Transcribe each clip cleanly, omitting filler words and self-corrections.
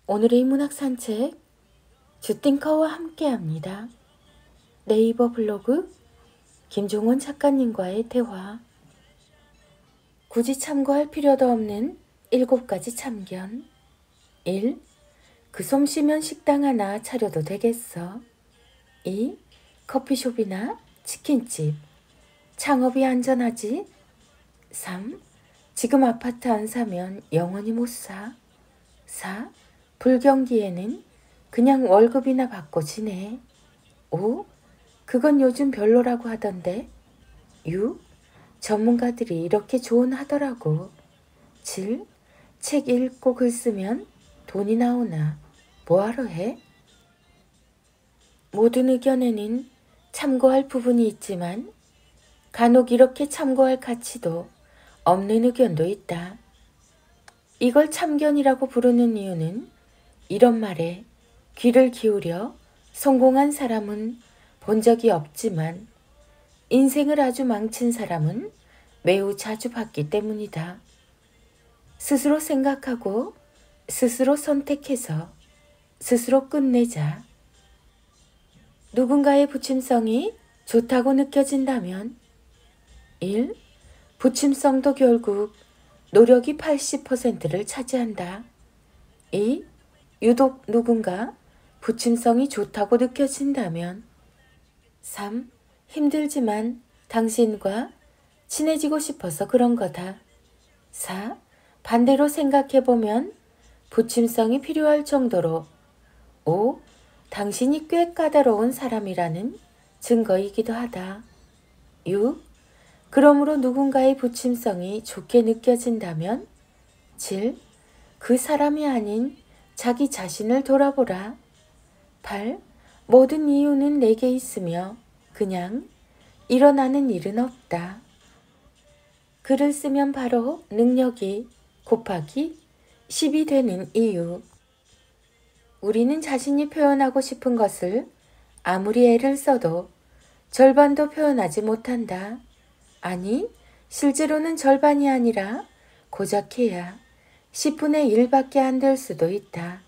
오늘의 문학 산책 주띵커와 함께합니다. 네이버 블로그 김종원 작가님과의 대화. 굳이 참고할 필요도 없는 7가지 참견. 1. 그 솜씨면 식당 하나 차려도 되겠어. 2. 커피숍이나 치킨집. 창업이 안전하지? 3. 지금 아파트 안 사면 영원히 못 사. 4. 불경기에는 그냥 월급이나 받고 지내. 5. 그건 요즘 별로라고 하던데. 6. 전문가들이 이렇게 조언하더라고. 7. 책 읽고 글 쓰면 돈이 나오나 뭐하러 해? 모든 의견에는 참고할 부분이 있지만 간혹 이렇게 참고할 가치도 없는 의견도 있다. 이걸 참견이라고 부르는 이유는 이런 말에 귀를 기울여 성공한 사람은 본 적이 없지만 인생을 아주 망친 사람은 매우 자주 봤기 때문이다. 스스로 생각하고 스스로 선택해서 스스로 끝내자. 누군가의 부침성이 좋다고 느껴진다면 1. 부침성도 결국 노력이 80%를 차지한다. 2. 유독 누군가 부침성이 좋다고 느껴진다면 3. 힘들지만 당신과 친해지고 싶어서 그런 거다. 4. 반대로 생각해보면 부침성이 필요할 정도로 5. 당신이 꽤 까다로운 사람이라는 증거이기도 하다. 6. 그러므로 누군가의 부침성이 좋게 느껴진다면 7. 그 사람이 아닌 자기 자신을 돌아보라. 8. 모든 이유는 내게 있으며 그냥 일어나는 일은 없다. 글을 쓰면 바로 능력이 곱하기 10이 되는 이유. 우리는 자신이 표현하고 싶은 것을 아무리 애를 써도 절반도 표현하지 못한다. 아니, 실제로는 절반이 아니라 고작해야 10분의 1밖에 안 될 수도 있다.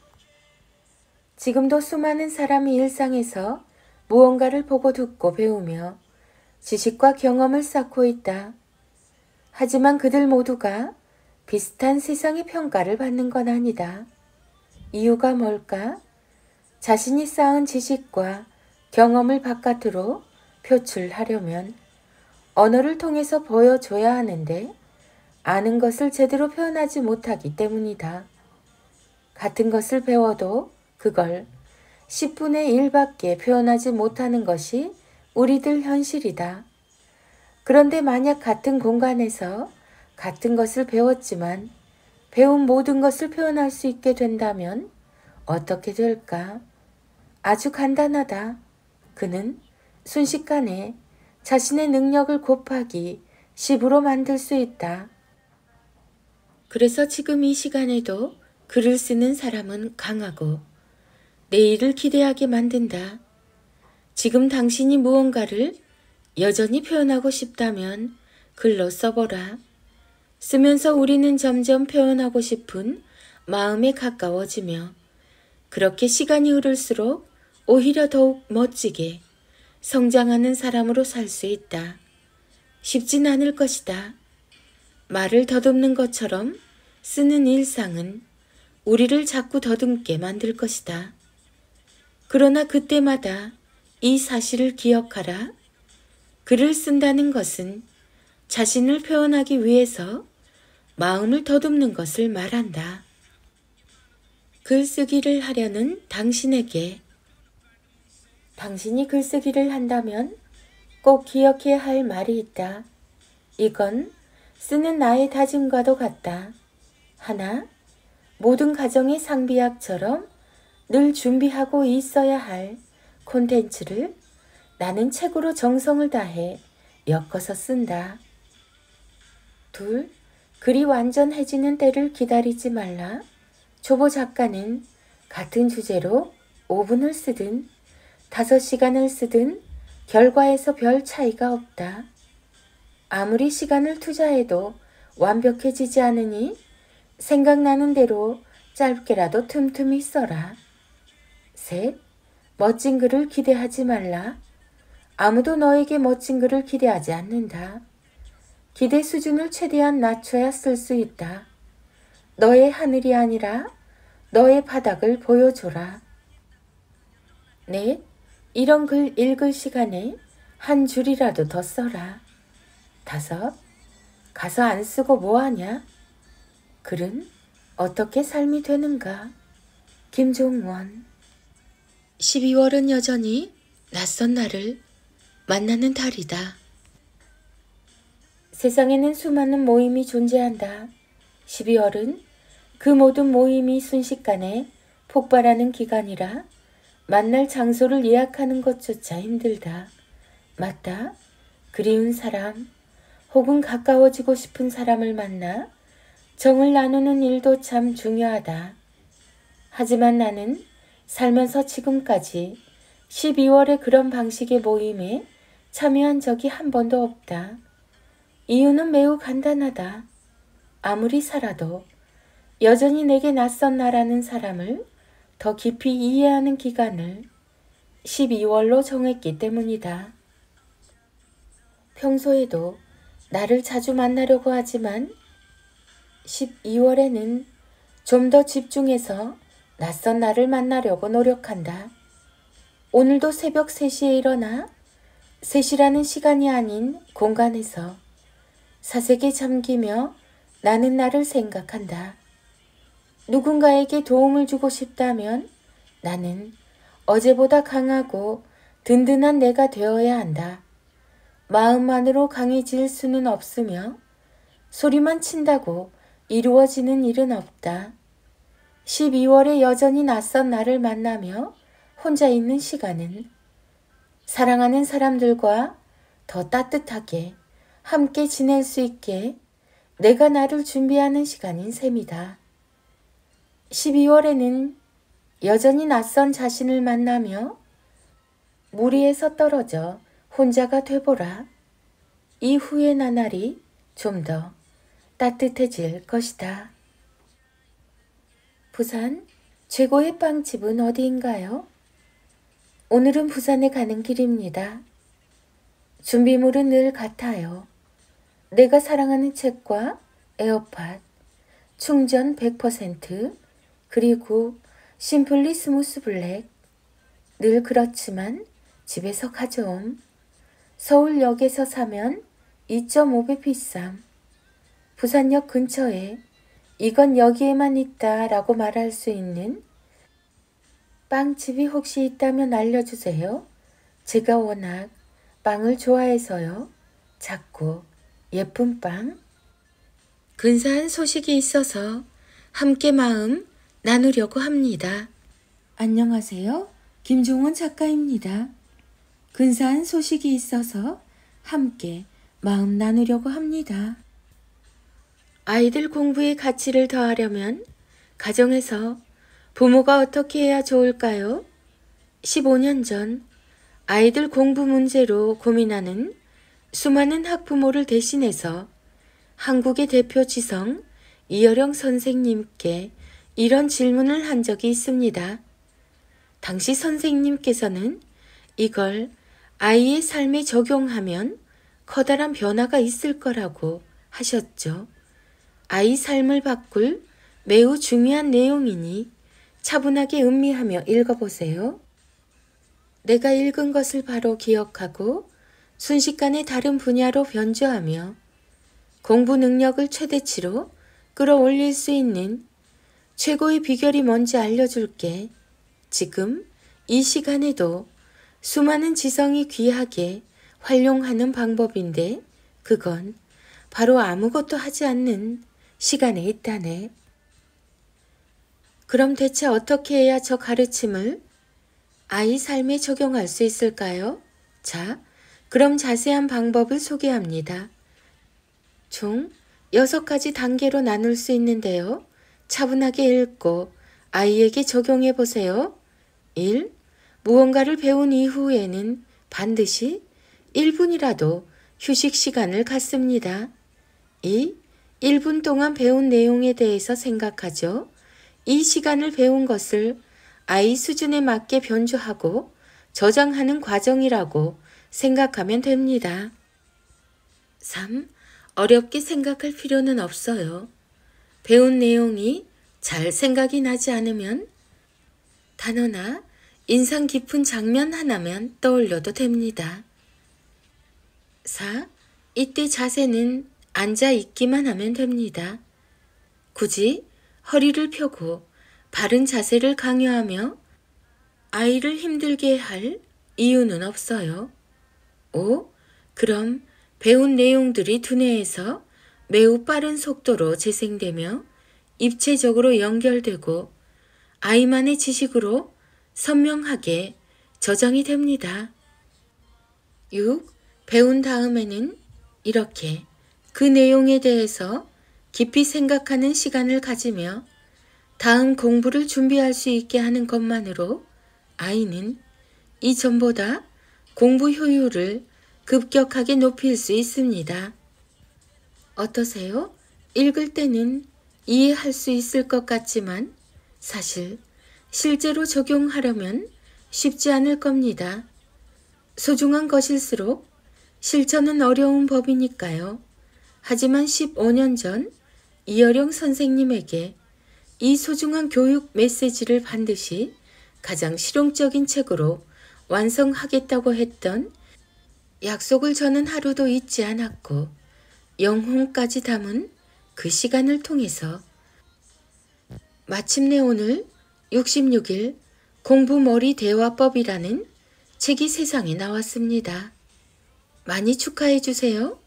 지금도 수많은 사람이 일상에서 무언가를 보고 듣고 배우며 지식과 경험을 쌓고 있다. 하지만 그들 모두가 비슷한 세상의 평가를 받는 건 아니다. 이유가 뭘까? 자신이 쌓은 지식과 경험을 바깥으로 표출하려면 언어를 통해서 보여줘야 하는데 아는 것을 제대로 표현하지 못하기 때문이다. 같은 것을 배워도 그걸 10분의 1밖에 표현하지 못하는 것이 우리들 현실이다. 그런데 만약 같은 공간에서 같은 것을 배웠지만 배운 모든 것을 표현할 수 있게 된다면 어떻게 될까? 아주 간단하다. 그는 순식간에 자신의 능력을 곱하기 10으로 만들 수 있다. 그래서 지금 이 시간에도 글을 쓰는 사람은 강하고 내일을 기대하게 만든다. 지금 당신이 무언가를 여전히 표현하고 싶다면 글로 써보라. 쓰면서 우리는 점점 표현하고 싶은 마음에 가까워지며 그렇게 시간이 흐를수록 오히려 더욱 멋지게 성장하는 사람으로 살 수 있다. 쉽진 않을 것이다. 말을 더듬는 것처럼 쓰는 일상은 우리를 자꾸 더듬게 만들 것이다. 그러나 그때마다 이 사실을 기억하라. 글을 쓴다는 것은 자신을 표현하기 위해서 마음을 더듬는 것을 말한다. 글쓰기를 하려는 당신에게 당신이 글쓰기를 한다면 꼭 기억해야 할 말이 있다. 이건 쓰는 나의 다짐과도 같다. 하나, 모든 가정의 상비약처럼 늘 준비하고 있어야 할 콘텐츠를 나는 책으로 정성을 다해 엮어서 쓴다. 둘, 글이 완전해지는 때를 기다리지 말라. 초보 작가는 같은 주제로 5분을 쓰든 5시간을 쓰든 결과에서 별 차이가 없다. 아무리 시간을 투자해도 완벽해지지 않으니 생각나는 대로 짧게라도 틈틈이 써라. 셋, 멋진 글을 기대하지 말라. 아무도 너에게 멋진 글을 기대하지 않는다. 기대 수준을 최대한 낮춰야 쓸 수 있다. 너의 하늘이 아니라 너의 바닥을 보여줘라. 넷, 이런 글 읽을 시간에 한 줄이라도 더 써라. 다섯, 가서 안 쓰고 뭐하냐? 글은 어떻게 삶이 되는가? 김종원. 12월은 여전히 낯선 나를 만나는 달이다. 세상에는 수많은 모임이 존재한다. 12월은 그 모든 모임이 순식간에 폭발하는 기간이라 만날 장소를 예약하는 것조차 힘들다. 맞다. 그리운 사람 혹은 가까워지고 싶은 사람을 만나 정을 나누는 일도 참 중요하다. 하지만 나는 살면서 지금까지 12월의 그런 방식의 모임에 참여한 적이 한 번도 없다. 이유는 매우 간단하다. 아무리 살아도 여전히 내게 낯선 나라는 사람을 더 깊이 이해하는 기간을 12월로 정했기 때문이다. 평소에도 나를 자주 만나려고 하지만 12월에는 좀 더 집중해서 낯선 나를 만나려고 노력한다. 오늘도 새벽 3시에 일어나 3시라는 시간이 아닌 공간에서 사색에 잠기며 나는 나를 생각한다. 누군가에게 도움을 주고 싶다면 나는 어제보다 강하고 든든한 내가 되어야 한다. 마음만으로 강해질 수는 없으며 소리만 친다고 이루어지는 일은 없다. 12월에 여전히 낯선 나를 만나며 혼자 있는 시간은 사랑하는 사람들과 더 따뜻하게 함께 지낼 수 있게 내가 나를 준비하는 시간인 셈이다. 12월에는 여전히 낯선 자신을 만나며 무리에서 떨어져 혼자가 돼보라. 이후의 나날이 좀 더 따뜻해질 것이다. 부산 최고의 빵집은 어디인가요? 오늘은 부산에 가는 길입니다. 준비물은 늘 같아요. 내가 사랑하는 책과 에어팟, 충전 100%, 그리고 심플리 스무스 블랙. 늘 그렇지만 집에서 가져옴. 서울역에서 사면 2.5배 비쌈. 부산역 근처에 이건 여기에만 있다 라고 말할 수 있는 빵집이 혹시 있다면 알려주세요. 제가 워낙 빵을 좋아해서요. 작고 예쁜 빵. 근사한 소식이 있어서 함께 마음 나누려고 합니다. 안녕하세요. 김종원 작가입니다. 근사한 소식이 있어서 함께 마음 나누려고 합니다. 아이들 공부의 가치를 더하려면 가정에서 부모가 어떻게 해야 좋을까요? 15년 전 아이들 공부 문제로 고민하는 수많은 학부모를 대신해서 한국의 대표 지성 이어령 선생님께 이런 질문을 한 적이 있습니다. 당시 선생님께서는 이걸 아이의 삶에 적용하면 커다란 변화가 있을 거라고 하셨죠. 아이 삶을 바꿀 매우 중요한 내용이니 차분하게 음미하며 읽어보세요. 내가 읽은 것을 바로 기억하고 순식간에 다른 분야로 변주하며 공부 능력을 최대치로 끌어올릴 수 있는 최고의 비결이 뭔지 알려줄게. 지금 이 시간에도 수많은 지성이 귀하게 활용하는 방법인데 그건 바로 아무것도 하지 않는 시간에 있다네. 그럼 대체 어떻게 해야 저 가르침을 아이 삶에 적용할 수 있을까요? 자, 그럼 자세한 방법을 소개합니다. 총 6가지 단계로 나눌 수 있는데요. 차분하게 읽고 아이에게 적용해 보세요. 1. 무언가를 배운 이후에는 반드시 1분이라도 휴식 시간을 갖습니다. 2. 1분 동안 배운 내용에 대해서 생각하죠. 이 시간을 배운 것을 아이 수준에 맞게 변주하고 저장하는 과정이라고 생각하면 됩니다. 3. 어렵게 생각할 필요는 없어요. 배운 내용이 잘 생각이 나지 않으면 단어나 인상 깊은 장면 하나만 떠올려도 됩니다. 4. 이때 자세는 앉아 있기만 하면 됩니다. 굳이 허리를 펴고 바른 자세를 강요하며 아이를 힘들게 할 이유는 없어요. 5. 그럼 배운 내용들이 두뇌에서 매우 빠른 속도로 재생되며 입체적으로 연결되고 아이만의 지식으로 선명하게 저장이 됩니다. 6. 배운 다음에는 이렇게 그 내용에 대해서 깊이 생각하는 시간을 가지며 다음 공부를 준비할 수 있게 하는 것만으로 아이는 이전보다 공부 효율을 급격하게 높일 수 있습니다. 어떠세요? 읽을 때는 이해할 수 있을 것 같지만 사실 실제로 적용하려면 쉽지 않을 겁니다. 소중한 것일수록 실천은 어려운 법이니까요. 하지만 15년 전 이어령 선생님에게 이 소중한 교육 메시지를 반드시 가장 실용적인 책으로 완성하겠다고 했던 약속을 저는 하루도 잊지 않았고 영혼까지 담은 그 시간을 통해서 마침내 오늘 66일 공부머리 대화법이라는 책이 세상에 나왔습니다. 많이 축하해 주세요.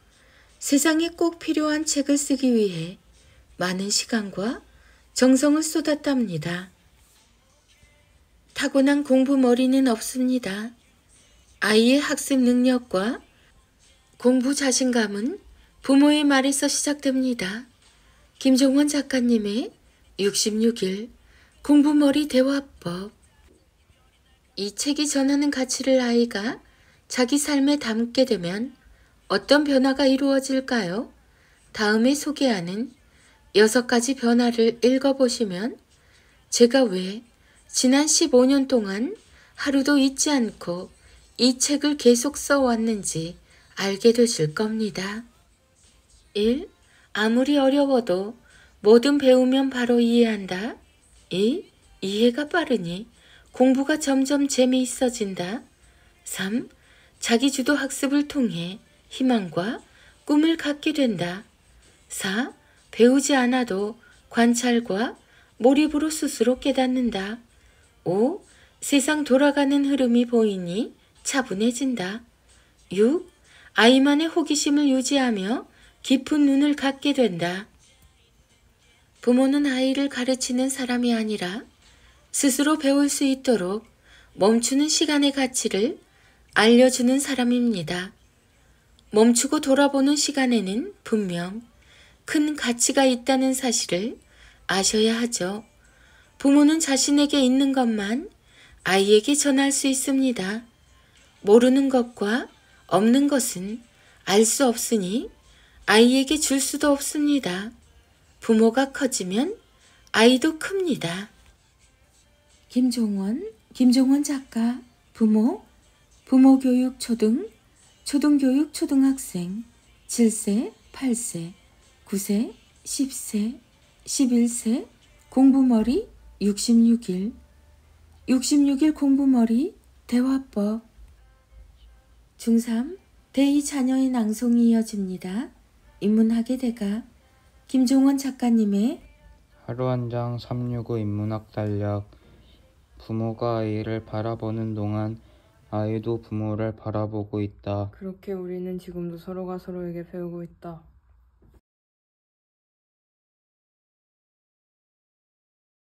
세상에 꼭 필요한 책을 쓰기 위해 많은 시간과 정성을 쏟았답니다. 타고난 공부머리는 없습니다. 아이의 학습 능력과 공부 자신감은 부모의 말에서 시작됩니다. 김종원 작가님의 66일 공부머리 대화법. 이 책이 전하는 가치를 아이가 자기 삶에 담게 되면 어떤 변화가 이루어질까요? 다음에 소개하는 6가지 변화를 읽어보시면 제가 왜 지난 15년 동안 하루도 잊지 않고 이 책을 계속 써왔는지 알게 되실 겁니다. 1. 아무리 어려워도 뭐든 배우면 바로 이해한다. 2. 이해가 빠르니 공부가 점점 재미있어진다. 3. 자기주도 학습을 통해 희망과 꿈을 갖게 된다. 4. 배우지 않아도 관찰과 몰입으로 스스로 깨닫는다. 5. 세상 돌아가는 흐름이 보이니 차분해진다. 6. 아이만의 호기심을 유지하며 깊은 눈을 갖게 된다. 부모는 아이를 가르치는 사람이 아니라 스스로 배울 수 있도록 멈추는 시간의 가치를 알려주는 사람입니다. 멈추고 돌아보는 시간에는 분명 큰 가치가 있다는 사실을 아셔야 하죠. 부모는 자신에게 있는 것만 아이에게 전할 수 있습니다. 모르는 것과 없는 것은 알 수 없으니 아이에게 줄 수도 없습니다. 부모가 커지면 아이도 큽니다. 김종원 작가, 부모교육 초등교육 초등학생, 7세, 8세, 9세, 10세, 11세, 공부머리 66일, 66일 공부머리 대화법. 중3 대2 자녀의 낭송이 이어집니다. 인문학의 대가 김종원 작가님의 하루 한 장 365 인문학 단력. 부모가 아이를 바라보는 동안 아이도 부모를 바라보고 있다. 그렇게 우리는 지금도 서로가 서로에게 배우고 있다.